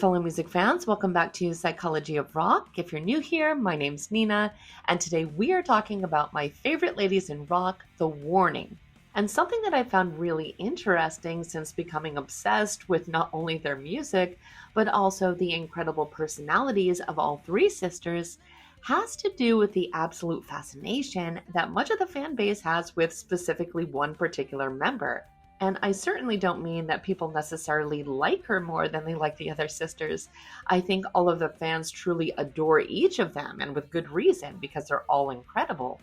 fellow music fans. Welcome back to Psychology of Rock. If you're new here, my name's Nina, and today we are talking about my favorite ladies in rock, The Warning. And something that I found really interesting since becoming obsessed with not only their music, but also the incredible personalities of all three sisters has to do with the absolute fascination that much of the fan base has with specifically one particular member. And I certainly don't mean that people necessarily like her more than they like the other sisters. I think all of the fans truly adore each of them, and with good reason, because they're all incredible.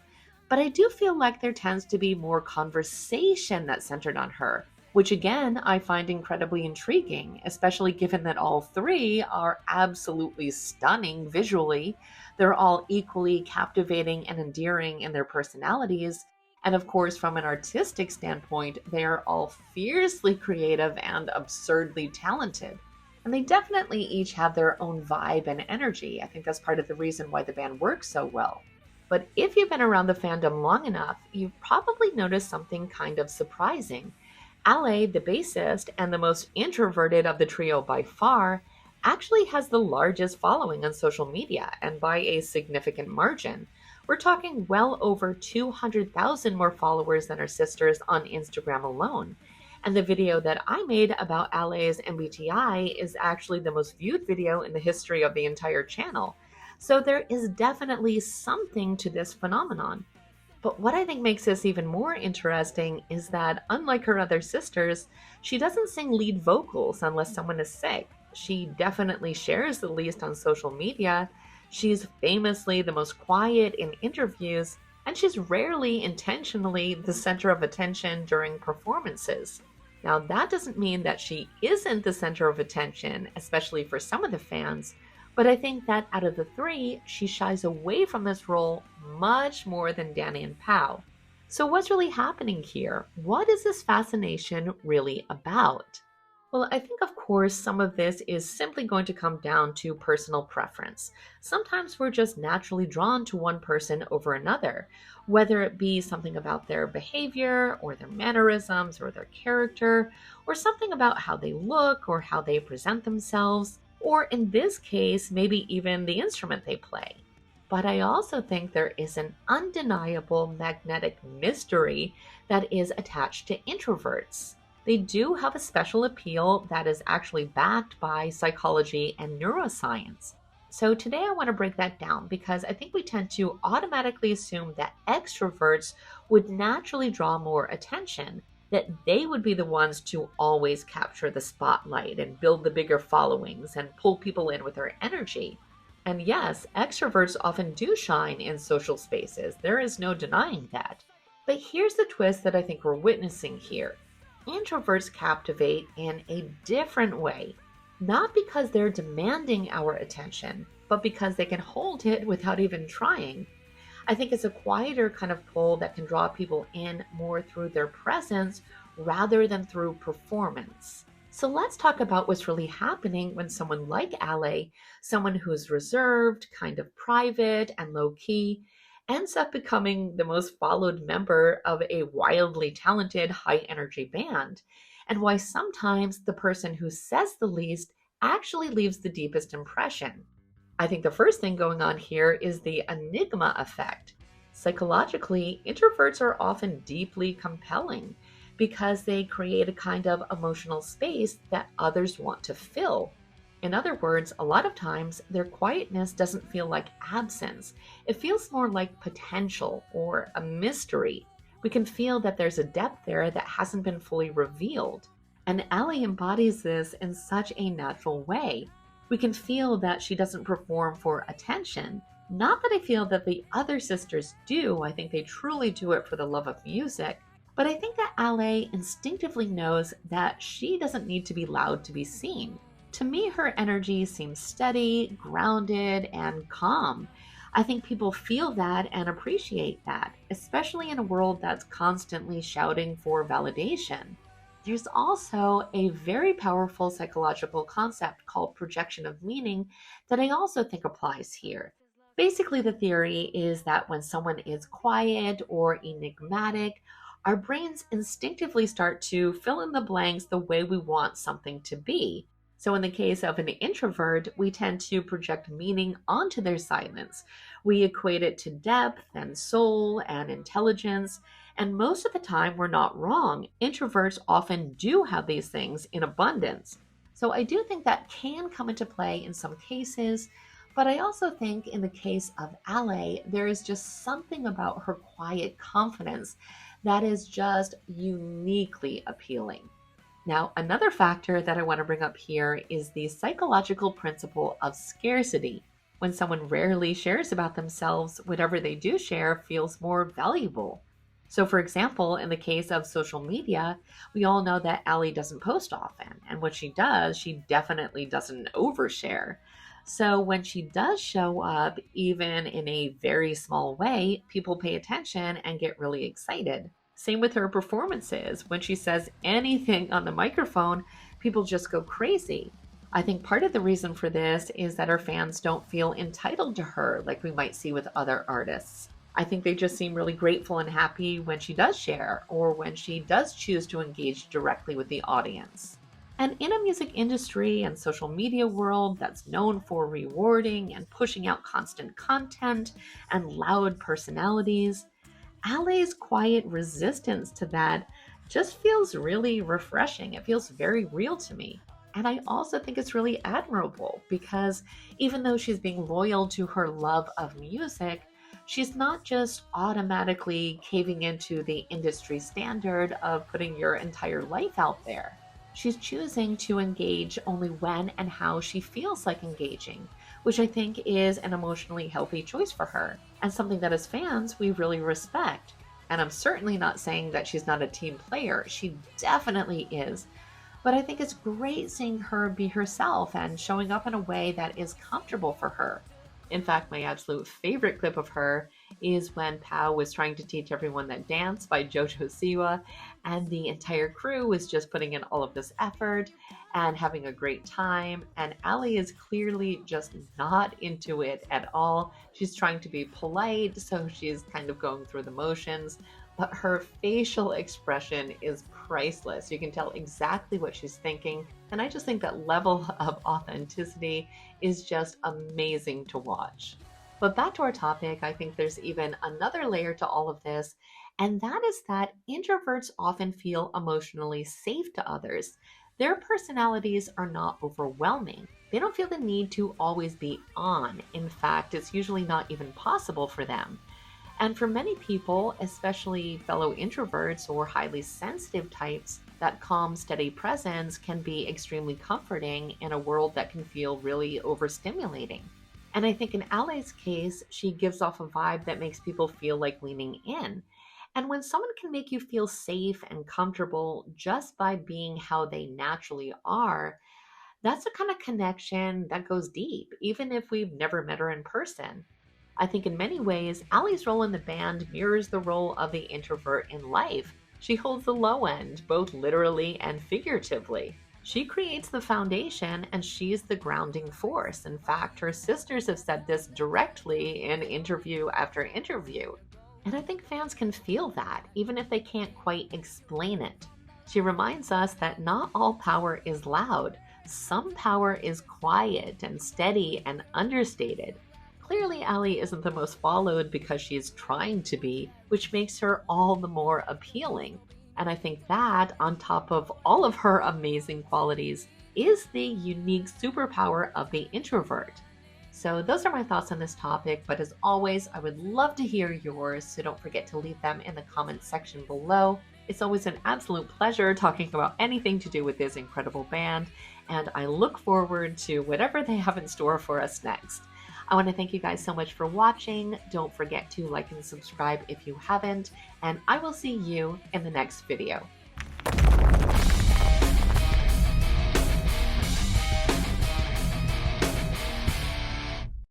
But I do feel like there tends to be more conversation that's centered on her, which again, I find incredibly intriguing, especially given that all three are absolutely stunning visually. They're all equally captivating and endearing in their personalities. And of course, from an artistic standpoint, they are all fiercely creative and absurdly talented. And they definitely each have their own vibe and energy. I think that's part of the reason why the band works so well. But if you've been around the fandom long enough, you've probably noticed something kind of surprising. Ale, the bassist and the most introverted of the trio by far, actually has the largest following on social media, and by a significant margin. We're talking well over 200,000 more followers than her sisters on Instagram alone. And the video that I made about Ale's MBTI is actually the most viewed video in the history of the entire channel. So there is definitely something to this phenomenon. But what I think makes this even more interesting is that, unlike her other sisters, she doesn't sing lead vocals unless someone is sick. She definitely shares the least on social media. She's famously the most quiet in interviews, and she's rarely intentionally the center of attention during performances. Now, that doesn't mean that she isn't the center of attention, especially for some of the fans, but I think that out of the three, she shies away from this role much more than Dany and Pau. So what's really happening here? What is this fascination really about? Well, I think, of course, some of this is simply going to come down to personal preference. Sometimes we're just naturally drawn to one person over another, whether it be something about their behavior or their mannerisms or their character, or something about how they look or how they present themselves, or in this case, maybe even the instrument they play. But I also think there is an undeniable magnetic mystery that is attached to introverts. They do have a special appeal that is actually backed by psychology and neuroscience. So today I want to break that down because I think we tend to automatically assume that extroverts would naturally draw more attention, that they would be the ones to always capture the spotlight and build the bigger followings and pull people in with their energy. And yes, extroverts often do shine in social spaces. There is no denying that. But here's the twist that I think we're witnessing here. Introverts captivate in a different way, not because they're demanding our attention, but because they can hold it without even trying. I think it's a quieter kind of pull that can draw people in more through their presence rather than through performance. So let's talk about what's really happening when someone like Ale, someone who's reserved, kind of private and low-key, ends up becoming the most followed member of a wildly talented, high-energy band, and why sometimes the person who says the least actually leaves the deepest impression. I think the first thing going on here is the Enigma Effect. Psychologically, introverts are often deeply compelling because they create a kind of emotional space that others want to fill. In other words, a lot of times their quietness doesn't feel like absence. It feels more like potential or a mystery. We can feel that there's a depth there that hasn't been fully revealed. And Ale embodies this in such a natural way. We can feel that she doesn't perform for attention. Not that I feel that the other sisters do. I think they truly do it for the love of music. But I think that Ale instinctively knows that she doesn't need to be loud to be seen. To me, her energy seems steady, grounded, and calm. I think people feel that and appreciate that, especially in a world that's constantly shouting for validation. There's also a very powerful psychological concept called projection of meaning that I also think applies here. Basically, the theory is that when someone is quiet or enigmatic, our brains instinctively start to fill in the blanks the way we want something to be. So, in the case of an introvert, we tend to project meaning onto their silence. We equate it to depth and soul and intelligence. And most of the time, we're not wrong. Introverts often do have these things in abundance. So, I do think that can come into play in some cases. But I also think in the case of Ale, there is just something about her quiet confidence that is just uniquely appealing. Now, another factor that I want to bring up here is the psychological principle of scarcity. When someone rarely shares about themselves, whatever they do share feels more valuable. So, for example, in the case of social media, we all know that Ali doesn't post often, and when she does, she definitely doesn't overshare. So, when she does show up, even in a very small way, people pay attention and get really excited. Same with her performances. When she says anything on the microphone, people just go crazy. I think part of the reason for this is that her fans don't feel entitled to her like we might see with other artists. I think they just seem really grateful and happy when she does share or when she does choose to engage directly with the audience. And in a music industry and social media world that's known for rewarding and pushing out constant content and loud personalities, Ale's quiet resistance to that just feels really refreshing. It feels very real to me. And I also think it's really admirable because even though she's being loyal to her love of music, she's not just automatically caving into the industry standard of putting your entire life out there. She's choosing to engage only when and how she feels like engaging, which I think is an emotionally healthy choice for her and something that as fans we really respect. And I'm certainly not saying that she's not a team player. She definitely is. But I think it's great seeing her be herself and showing up in a way that is comfortable for her. In fact, my absolute favorite clip of her is when Pau was trying to teach everyone that dance by Jojo Siwa, and the entire crew was just putting in all of this effort and having a great time. And Ali is clearly just not into it at all. She's trying to be polite, so she's kind of going through the motions, but her facial expression is priceless. You can tell exactly what she's thinking. And I just think that level of authenticity is just amazing to watch. But back to our topic, I think there's even another layer to all of this, and that is that introverts often feel emotionally safe to others. Their personalities are not overwhelming. They don't feel the need to always be on. In fact, it's usually not even possible for them. And for many people, especially fellow introverts or highly sensitive types, that calm, steady presence can be extremely comforting in a world that can feel really overstimulating. And I think in Ale's case, she gives off a vibe that makes people feel like leaning in. And when someone can make you feel safe and comfortable just by being how they naturally are, that's a kind of connection that goes deep, even if we've never met her in person. I think in many ways, Ali's role in the band mirrors the role of the introvert in life. She holds the low end, both literally and figuratively. She creates the foundation and she's the grounding force. In fact, her sisters have said this directly in interview after interview. And I think fans can feel that, even if they can't quite explain it. She reminds us that not all power is loud. Some power is quiet and steady and understated. Clearly, Ali isn't the most followed because she is trying to be, which makes her all the more appealing. And I think that, on top of all of her amazing qualities, is the unique superpower of the introvert. So, those are my thoughts on this topic, but as always, I would love to hear yours, so don't forget to leave them in the comments section below. It's always an absolute pleasure talking about anything to do with this incredible band, and I look forward to whatever they have in store for us next. I want to thank you guys so much for watching. Don't forget to like and subscribe if you haven't, and I will see you in the next video.